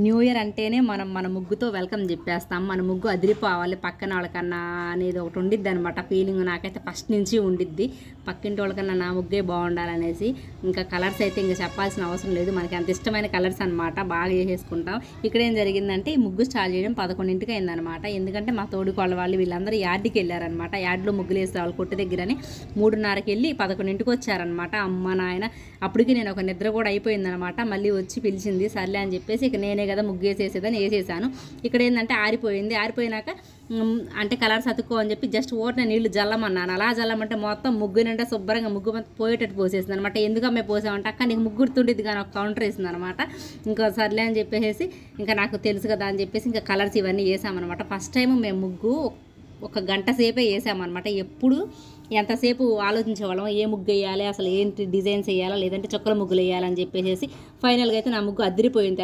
New year అంటేనే మనం మన ముగ్గుతో వెల్కమ్ చెప్పేస్తాం. మన ముగ్గు అదిరిపోవాలి పక్కన వాళ్ళకన్నా అనేది ఒకటి ఉండిద్ది అనమాట. ఫీలింగ్ నాకైతే ఫస్ట్ నుంచి ఉండిద్ది. పక్కింటి వాళ్ళకన్నా నా ముగ్గే బాగుండాలనేసి. ఇంకా కలర్స్ అయితే ఇంకా చెప్పాల్సిన అవసరం లేదు, మనకి అంత ఇష్టమైన కలర్స్ అనమాట, బాగా చేసేసుకుంటాం. ఇక్కడ ఏం జరిగిందంటే ఈ ముగ్గు స్టార్ట్ చేయడం 11ంటికి అయిందనమాట. ఎందుకంటే మా తోడుకోళ్ళ వాళ్ళు వీళ్ళందరూ యార్డ్కి వెళ్ళారనమాట. యార్డ్లో ముగ్గులు వేసే వాళ్ళు కొట్టు దగ్గరని 3:30కి వెళ్ళి 11ంటికి వచ్చారనమాట. అమ్మ నాయన అప్పటికి నేను ఒక నిద్ర కూడా అయిపోయిందనమాట. మళ్ళీ వచ్చి పిలిచింది, సర్లే అని చెప్పేసి ఇక నేనే కదా ముగ్గు వేసేసేదని వేసేసాను. ఇక్కడ ఏంటంటే ఆరిపోయినాక అంటే కలర్స్ అతుక్కో అని చెప్పి జస్ట్ ఓట్న నీళ్లు జల్లమన్నాను. అలా జల్లమంటే మొత్తం ముగ్గు నిండా శుభ్రంగా ముగ్గు పోయేటట్టు పోసేసింది అనమాట. ఎందుకమ్మే పోసామంటే అక్క నీకు ముగ్గు గుర్తుండిద్ది కానీ ఒక కౌంటర్ వేసింది అనమాట. ఇంకా సర్లే అని చెప్పేసి ఇంకా నాకు తెలుసు కదా అని చెప్పేసి ఇంకా కలర్స్ ఇవన్నీ వేసామన్నమాట. ఫస్ట్ టైం మేము ముగ్గు ఒక గంట సేపే వేసామన్నమాట. ఎప్పుడు ఎంతసేపు ఆలోచించేవాళ్ళం ఏ ముగ్గు వేయాలి, అసలు ఏంటి డిజైన్స్ వేయాలా లేదంటే చుక్కల ముగ్గులు వేయాలని చెప్పేసి. ఫైనల్గా అయితే నా ముగ్గు అదిరిపోయింది.